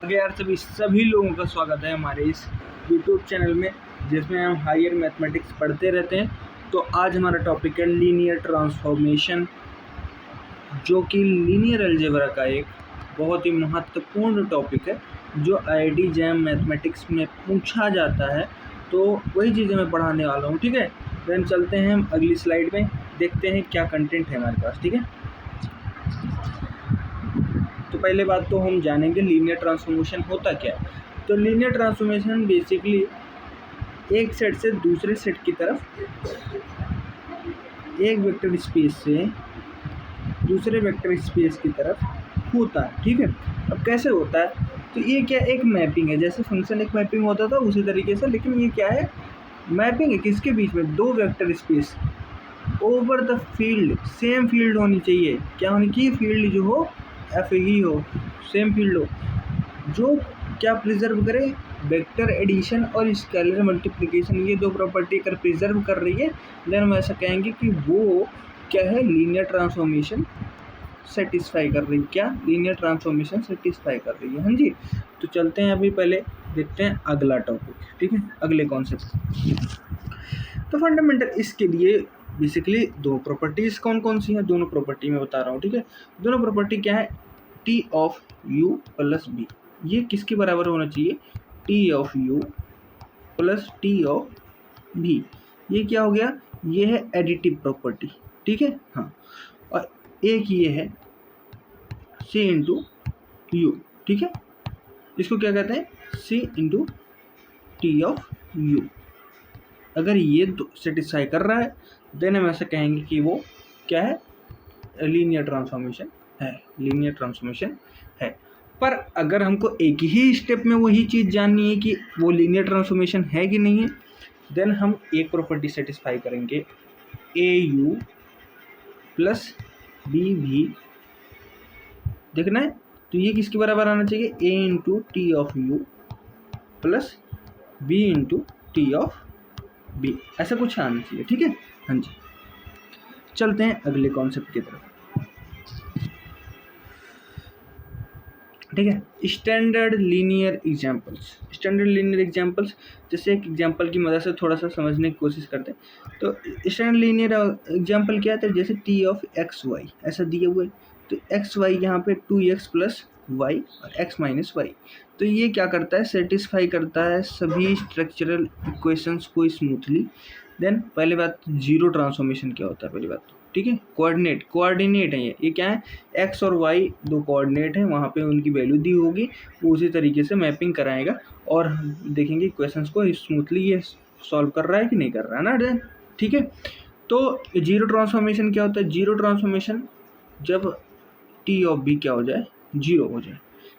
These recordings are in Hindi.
यार सभी लोगों का स्वागत है हमारे इस यूट्यूब चैनल में, जिसमें हम हायर मैथमेटिक्स पढ़ते रहते हैं। तो आज हमारा टॉपिक है लीनियर ट्रांसफॉर्मेशन, जो कि लीनियर अलजेब्रा का एक बहुत ही महत्वपूर्ण टॉपिक है, जो आईआईटी जैम मैथमेटिक्स में पूछा जाता है। तो वही चीज़ें मैं पढ़ाने वाला हूँ, ठीक है। देन चलते हैं हम अगली स्लाइड में, देखते हैं क्या कंटेंट है हमारे पास, ठीक है। तो पहले बात तो हम जानेंगे लीनियर ट्रांसफॉर्मेशन होता क्या है। तो लीनियर ट्रांसफॉर्मेशन बेसिकली एक सेट से दूसरे सेट की तरफ, एक वेक्टर स्पेस से दूसरे वेक्टर स्पेस की तरफ होता है, ठीक है। अब कैसे होता है, तो ये क्या एक मैपिंग है, जैसे फंक्शन एक मैपिंग होता था उसी तरीके से, लेकिन ये क्या है, मैपिंग है किसके बीच में, दो vector space over the field. Same field होनी चाहिए, क्या होनी चाहिए, फील्ड जो हो एफ ही हो, सेम फील्ड हो, जो क्या प्रिजर्व करे, वेक्टर एडिशन और स्केलर मल्टीप्लिकेशन, ये दो प्रॉपर्टी अगर प्रिजर्व कर रही है, देन हम ऐसा कहेंगे कि वो क्या है, लीनियर ट्रांसफॉर्मेशन सेटिस्फाई कर रही है। क्या लीनियर ट्रांसफॉर्मेशन सेटिस्फाई कर रही है, हाँ जी। तो चलते हैं, अभी पहले देखते हैं अगला टॉपिक, ठीक है, अगले कॉन्सेप्ट। तो फंडामेंटल इसके लिए बेसिकली दो प्रॉपर्टीज कौन कौन सी हैं, दोनों प्रॉपर्टी मैं बता रहा हूँ, ठीक है। दोनों प्रॉपर्टी क्या है, T of U plus B, ये किसके बराबर होना चाहिए, T of U plus T of B. ये क्या हो गया, ये है एडिटिव प्रॉपर्टी, ठीक है, हाँ। और एक ये है सी इंटू यू, ठीक है, इसको क्या कहते हैं, सी इंटू टी ऑफ यू। अगर ये सेटिस्फाई कर रहा है, देन हम ऐसा कहेंगे कि वो क्या है, लीनियर ट्रांसफॉर्मेशन है, लीनियर ट्रांसफॉर्मेशन है। पर अगर हमको एक ही स्टेप में वही चीज़ जाननी है कि वो लीनियर ट्रांसफॉर्मेशन है कि नहीं है, देन हम एक प्रॉपर्टी सेटिस्फाई करेंगे, ए यू प्लस बी भी देखना है। तो ये किसके बराबर आना चाहिए, A into T of U plus B into T of B, ऐसा कुछ आना चाहिए, ठीक है, हाँ जी। चलते हैं अगले कॉन्सेप्ट की तरफ, ठीक है। Standard linear examples, standard linear examples, जैसे एक एग्जांपल की मदद से थोड़ा सा समझने की कोशिश करते हैं। तो स्टैंडर्ड लीनियर एग्जांपल क्या है, जैसे टी ऑफ एक्स वाई ऐसा दिया हुआ है, तो एक्स वाई यहाँ पे 2x प्लस वाई और एक्स माइनस वाई। तो ये क्या करता है, सेटिस्फाई करता है सभी स्ट्रक्चरल इक्वेशंस को स्मूथली। देन पहली बात, जीरो ट्रांसफॉर्मेशन क्या होता है, पहली बात तो, ठीक है। कोऑर्डिनेट है, ये क्या है, एक्स और वाई दो कोऑर्डिनेट हैं, वहाँ पे उनकी वैल्यू दी होगी, वो उसी तरीके से मैपिंग कराएगा और देखेंगे क्वेश्चंस को स्मूथली ये सॉल्व कर रहा है कि नहीं कर रहा है ना, देन ठीक है। तो जीरो ट्रांसफॉर्मेशन क्या होता है, जीरो ट्रांसफॉर्मेशन जब टी ऑफ बी क्या हो जाए, जीरो हो जाए,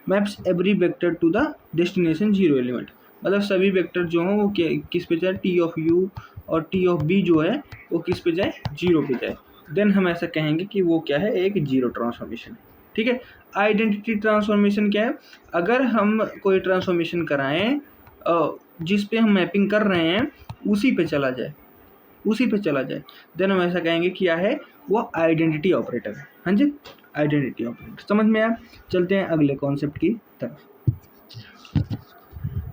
maps every vector to the destination zero element, मतलब सभी वेक्टर जो हों वो किस पे जाए, टी ऑफ यू और टी ऑफ बी जो है वो किस पे जाए, जीरो पे जाए। देन हम ऐसा कहेंगे कि वो क्या है, एक जीरो ट्रांसफॉर्मेशन है, ठीक है। आइडेंटिटी ट्रांसफॉर्मेशन क्या है, अगर हम कोई ट्रांसफॉर्मेशन कराएं जिस पे हम मैपिंग कर रहे हैं उसी पे चला जाए, देन हम ऐसा कहेंगे क्या है, वो आइडेंटिटी ऑपरेटर है, हाँ जी, आइडेंटिटी ऑपरेटर। समझ में आया, चलते हैं अगले कॉन्सेप्ट की तरफ,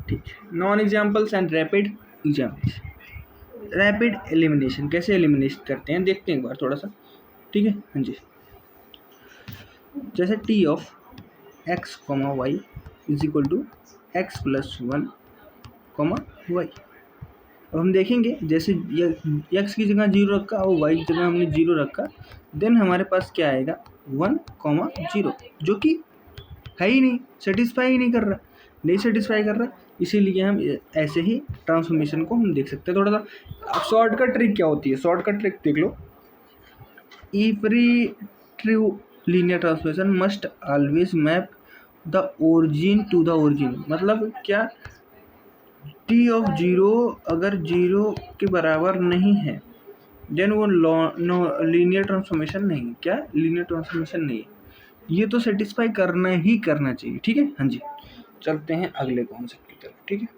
ठीक है। Non examples and rapid examples. Rapid elimination कैसे एलिमिनेट करते हैं, देखते हैं एक बार थोड़ा सा, ठीक है, हाँ जी। जैसे T of X comma Y is equal to X plus 1 comma Y. अब हम देखेंगे, जैसे एक्स की जगह जीरो रखा और वाई की जगह हमने जीरो रखा, देन हमारे पास क्या आएगा, 1 कॉमा 0, जो कि है ही नहीं, सेटिस्फाई ही नहीं कर रहा, इसीलिए हम ऐसे ही ट्रांसफॉर्मेशन को हम देख सकते हैं थोड़ा सा। अब शॉर्टकट ट्रिक क्या होती है, शॉर्टकट ट्रिक देख लो, every true linear transformation must always map the origin to the origin, मतलब क्या, टी ऑफ जीरो अगर जीरो के बराबर नहीं है, देन वो लीनियर ट्रांसफॉर्मेशन नहीं, क्या लीनियर ट्रांसफॉर्मेशन नहीं है, ये तो सेटिस्फाई करना ही करना चाहिए, ठीक है, हाँ जी। चलते हैं अगले कॉन्सेप्ट की तरफ, ठीक है।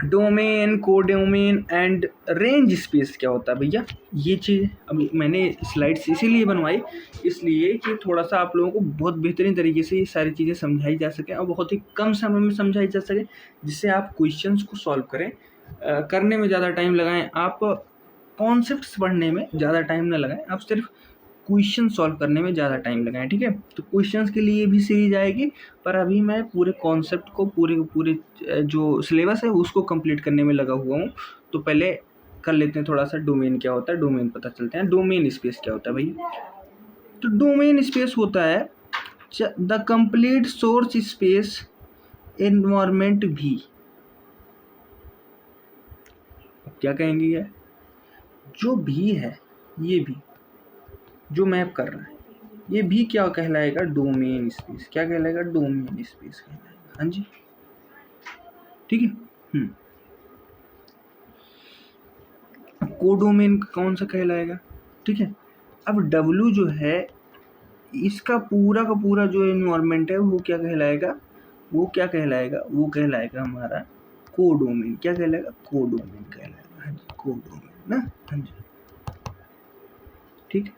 Domain, codomain and range space क्या होता है भैया? ये चीज़ अभी मैंने स्लाइड्स इसीलिए बनवाई, इसलिए कि थोड़ा सा आप लोगों को बहुत बेहतरीन तरीके से ये सारी चीज़ें समझाई जा सकें और बहुत ही कम समय में समझाई जा सके, जिससे आप क्वेश्चंस को सॉल्व करें, करने में ज़्यादा टाइम लगाएं, आप कॉन्सेप्ट्स पढ़ने में ज़्यादा टाइम ना लगाएं, आप सिर्फ क्वेश्चन सॉल्व करने में ज़्यादा टाइम लगाएं, ठीक है? तो क्वेश्चंस के लिए भी सीरीज आएगी, पर अभी मैं पूरे कॉन्सेप्ट को पूरे जो सिलेबस है उसको कंप्लीट करने में लगा हुआ हूँ। तो पहले कर लेते हैं थोड़ा सा डोमेन क्या होता है, डोमेन पता चलते हैं। डोमेन स्पेस क्या होता है भैया? तो डोमेन स्पेस होता है the complete source space environment भी। क्या कहेंगे ये? जो भी है, ये भी जो मैप कर रहा है, ये भी क्या कहलाएगा? Domain space. क्या कहलाएगा? डोमेन स्पेस कहलाएगा। हाँ जी, ठीक है। अब कोडोमेन कौन सा कहलाएगा? ठीक है। अब डब्लू जो है, इसका पूरा का पूरा जो एनवायरमेंट है वो क्या कहलाएगा? वो क्या कहलाएगा? वो कहलाएगा हमारा कोडोमेन। क्या कहलाएगा? कोडोमेन कहलाएगा। हाँ जी, कोडोमेन ना। हाँ जी, ठीक है।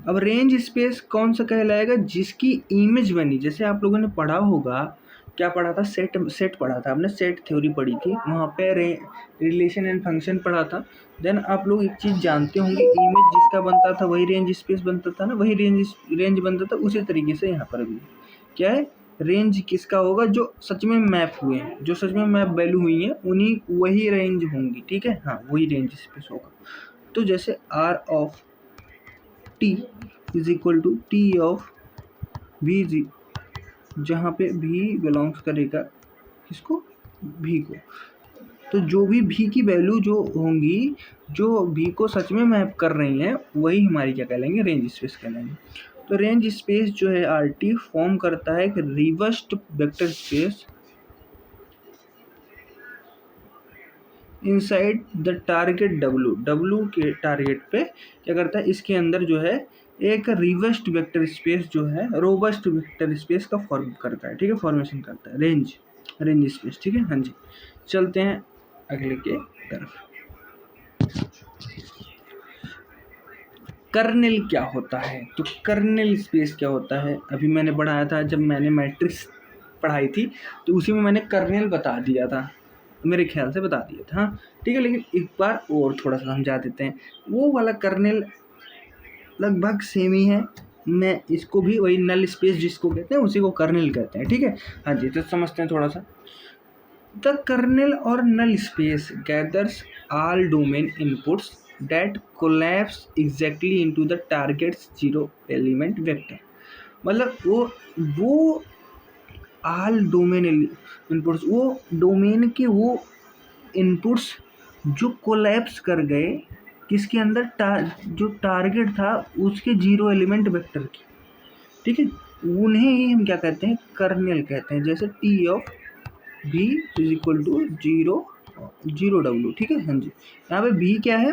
अब रेंज स्पेस कौन सा कहलाएगा? जिसकी इमेज बनी, जैसे आप लोगों ने पढ़ा होगा, क्या पढ़ा था? सेट पढ़ा था आपने, सेट थ्योरी पढ़ी थी, वहाँ पे रिलेशन एंड फंक्शन पढ़ा था। देन आप लोग एक चीज़ जानते होंगे, इमेज जिसका बनता था वही रेंज स्पेस बनता था ना, वही रेंज बनता था। उसी तरीके से यहाँ पर भी क्या है? रेंज किसका होगा? जो सच में मैप हुए हैं, जो सच में मैप वैल्यू हुई हैं, उन्हीं वही रेंज होंगी, ठीक है। हाँ, वही रेंज स्पेस होगा। तो जैसे R of T is equal to T of V G, जहाँ पे भी बिलोंग्स करेगा किसको? भी को। तो जो भी भी की वैल्यू जो होंगी, जो भी को सच में मैप कर रही हैं, वही हमारी क्या कहलाएंगे? रेंज स्पेस कहलाएंगे। तो रेंज स्पेस जो है आर टी फॉर्म करता है एक reversed vector space inside the target W. W के टारगेट पे क्या करता है? इसके अंदर जो है एक रिवर्स्ड वेक्टर स्पेस जो है रोबस्ट वेक्टर स्पेस का फॉर्म करता है, ठीक है, फॉर्मेशन करता है रेंज स्पेस, ठीक है। हाँ जी, चलते हैं अगले के तरफ। कर्नेल क्या होता है? तो कर्नेल स्पेस क्या होता है? अभी मैंने पढ़ाया था, जब मैंने मैट्रिक्स पढ़ाई थी तो उसी में मैंने कर्नेल बता दिया था, मेरे ख्याल से बता दिया था, हाँ ठीक है। लेकिन एक बार और थोड़ा सा समझा देते हैं। वो वाला कर्नेल लगभग सेम ही है, मैं इसको भी वही नल स्पेस जिसको कहते हैं उसी को कर्नेल कहते हैं, ठीक है। हाँ जी, तो समझते हैं थोड़ा सा। The kernel or null space gathers all domain inputs that collapse exactly into the target's zero element vector। मतलब वो all domain inputs, वो डोमेन के वो इनपुट्स जो कोलैप्स कर गए किसके अंदर? जो टारगेट था उसके जीरो एलिमेंट वेक्टर की, ठीक है, उन्हें ही हम क्या कहते हैं? कर्नेल कहते हैं। जैसे T of B is equal to zero W, ठीक है। हाँ जी, यहाँ पे बी क्या है?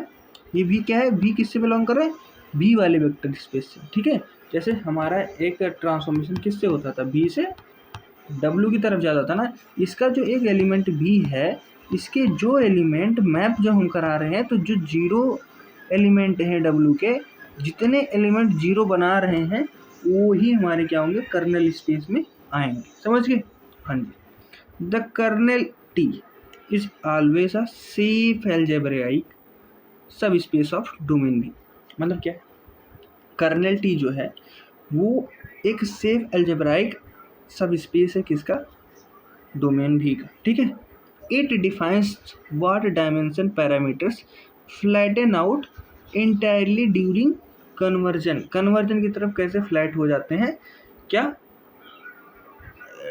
ये बी क्या है? बी किससे बिलोंग कर रहा है? बी वाले वेक्टर स्पेस से, ठीक है। जैसे हमारा एक ट्रांसफॉर्मेशन किससे होता था? बी से डब्लू की तरफ जाता था ना। इसका जो एक एलिमेंट बी है, इसके जो एलिमेंट मैप जब हम करा रहे हैं, तो जो जीरो एलिमेंट हैं डब्लू के, जितने एलिमेंट जीरो बना रहे हैं वो ही हमारे क्या होंगे? कर्नेल स्पेस में आएंगे। समझ गए? हाँ जी। The kernel T is always a safe algebraic subspace of domain V। मतलब क्या? कर्नेल टी जो है वो एक सेफ एल्जेब्राइक सब स्पेस है किसका? डोमेन भी का, ठीक है। It defines what dimension parameters flatten out entirely during conversion. Conversion की तरफ कैसे फ्लैट हो जाते हैं? क्या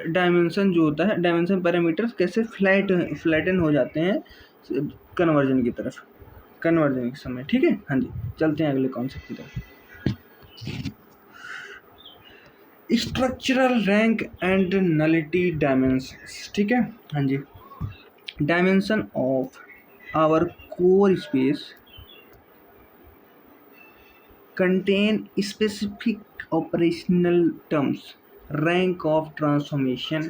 डायमेंशन जो होता है, डायमेंशन पैरामीटर्स कैसे फ्लैटन हो जाते हैं कन्वर्जन की तरफ, कन्वर्जन के समय, ठीक है। हाँ जी, चलते हैं अगले कॉन्सेप्ट की तरफ। Structural rank and nullity dimensions, ठीक है। हाँ जी, dimension of our core space contain specific operational terms, rank of transformation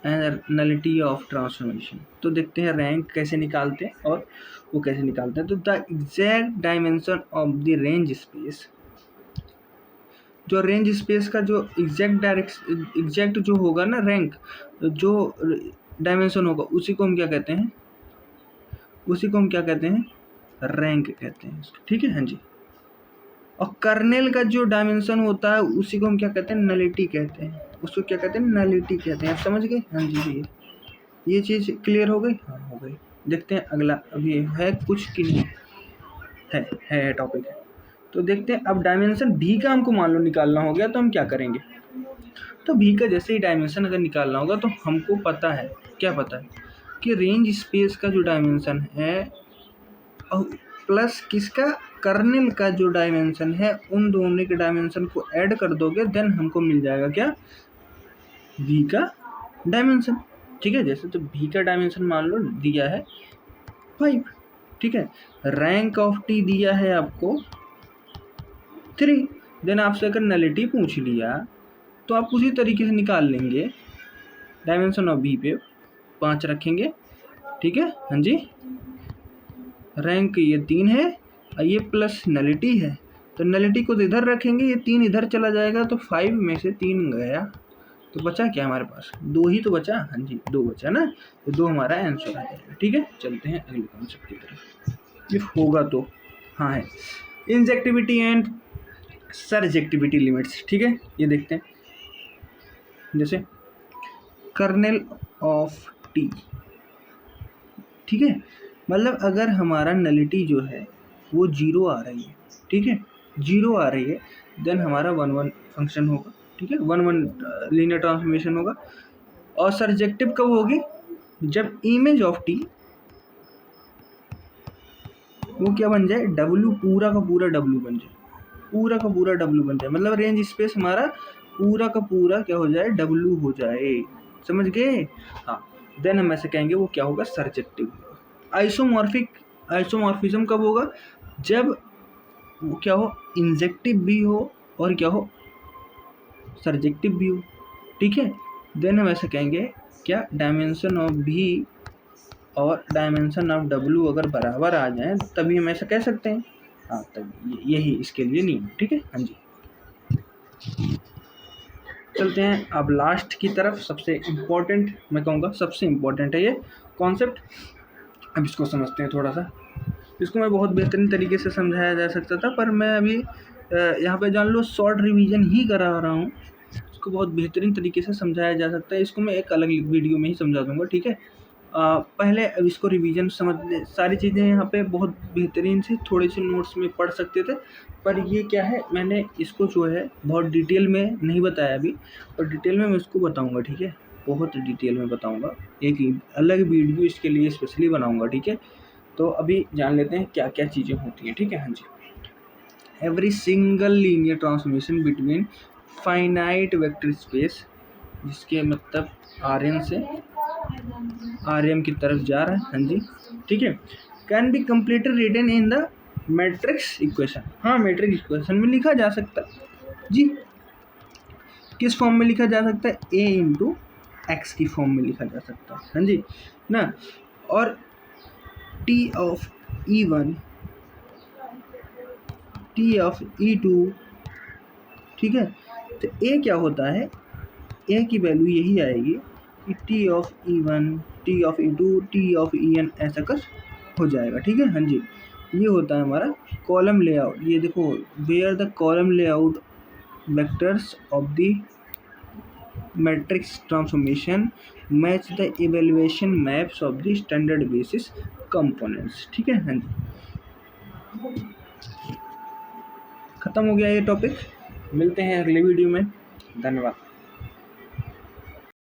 and nullity of transformation. तो देखते हैं रैंक कैसे निकालते हैं और वो कैसे निकालते हैं। तो the exact dimension of the range space, जो रेंज स्पेस का जो एग्जैक्ट जो होगा ना रैंक, जो डायमेंशन होगा उसी को हम क्या कहते हैं, उसी को हम क्या कहते हैं, रैंक कहते हैं, ठीक है। हाँ जी। और कर्नेल का जो डायमेंशन होता है उसी को हम क्या कहते हैं, नलिटी कहते हैं, उसको क्या कहते हैं, नलिटी कहते हैं। आप समझ गए? हाँ जी भैया, ये चीज़ क्लियर हो गई? हाँ हो गई। देखते हैं अगला, अभी है कुछ कि नहीं है टॉपिक है। तो देखते हैं अब डायमेंशन भी का हमको मान लो निकालना हो गया, तो हम क्या करेंगे। तो भी का जैसे ही डायमेंशन अगर निकालना होगा तो हमको पता है, क्या पता है कि रेंज स्पेस का जो डायमेंशन है और प्लस किसका, कर्नेल का जो डायमेंशन है, उन दोनों के डायमेंशन को ऐड कर दोगे देन हमको मिल जाएगा क्या, v का डायमेंशन, ठीक है। जैसे तो v का डायमेंशन मान लो दिया है 5, ठीक है। रैंक ऑफ t दिया है आपको 3, देन आपसे अगर नलिटी पूछ लिया तो आप उसी तरीके से निकाल लेंगे, डायमेंशन ऑफ v पे 5 रखेंगे, ठीक है। हाँ जी, रैंक ये 3 है और ये प्लस नलिटी है, तो नलिटी को तो इधर रखेंगे, ये 3 इधर चला जाएगा, तो 5 में से 3 गया, तो बचा क्या हमारे पास, 2 ही तो बचा। हाँ जी 2 बचा ना, तो 2 हमारा आंसर आ जाएगा, ठीक है। चलते हैं अगले कॉन्सेप्ट की तरफ, ये होगा तो हाँ है इंजेक्टिविटी एंड सरजेक्टिविटी लिमिट्स, ठीक है। ये देखते हैं, जैसे कर्नेल ऑफ टी, ठीक है, मतलब अगर हमारा नलिटी जो है वो 0 आ रही है, ठीक है, 0 आ रही है, देन हमारा 1-1 फंक्शन होगा, ठीक है, 1-1 लीनियर ट्रांसफॉर्मेशन होगा। और सरजेक्टिव कब होगी, जब इमेज ऑफ टी वो क्या बन जाए, W, पूरा का पूरा W बन जाए, पूरा का पूरा W बन जाए, मतलब रेंज स्पेस हमारा पूरा का पूरा क्या हो जाए, W हो जाए, समझ गए। हाँ, देन हम ऐसे कहेंगे वो क्या होगा, सरजेक्टिव। आइसोमॉर्फिज्म कब होगा, जब वो क्या हो, इंजेक्टिव भी हो और क्या हो, सरजेक्टिव भी हो, ठीक है। देन हम ऐसे कहेंगे क्या, डायमेंशन ऑफ भी और डायमेंशन ऑफ W अगर बराबर आ जाए तभी हम ऐसा कह सकते हैं। हाँ, तब यही इसके लिए नियम, ठीक है। हाँ जी, चलते हैं अब लास्ट की तरफ। सबसे इम्पोर्टेंट, मैं कहूँगा सबसे इम्पोर्टेंट है ये कॉन्सेप्ट। अब इसको समझते हैं थोड़ा सा। इसको मैं बहुत बेहतरीन तरीके से समझाया जा सकता था, पर मैं अभी यहाँ पे जान लो शॉर्ट रिवीजन ही करा रहा हूँ। इसको बहुत बेहतरीन तरीके से समझाया जा सकता है, इसको मैं एक अलग वीडियो में ही समझा दूँगा, ठीक है। पहले अब इसको रिवीजन समझ ले, सारी चीज़ें यहाँ पे बहुत बेहतरीन से थोड़े से नोट्स में पढ़ सकते थे, पर ये क्या है, मैंने इसको जो है बहुत डिटेल में नहीं बताया अभी, और डिटेल में मैं इसको बताऊँगा, ठीक है, बहुत डिटेल में बताऊँगा, एक अलग वीडियो इसके लिए स्पेशली बनाऊँगा, ठीक है। तो अभी जान लेते हैं क्या क्या चीज़ें होती हैं, ठीक है। हाँ जी, every single linear transformation between finite vector space, जिसके मतलब Rn से Rm की तरफ जा रहा है, हाँ जी, ठीक है, can be completely written in the matrix equation. हाँ, मैट्रिक्स इक्वेशन में लिखा जा सकता है जी। किस फॉर्म में लिखा जा सकता है, A इंटू एक्स की फॉर्म में लिखा जा सकता है, हाँ जी ना। और T of E1, T of E2, ठीक है। तो A क्या होता है, A की वैल्यू यही आएगी कि T of E1, T of E2, T of En ऐसा कर हो जाएगा, ठीक है। हाँ जी, ये होता है हमारा कॉलम लेआउट। ये देखो, where the column layout vectors of the matrix transformation match the evaluation maps of the standard basis components, ठीक है। हाँ जी, खत्म हो गया ये टॉपिक। मिलते हैं अगले वीडियो में, धन्यवाद।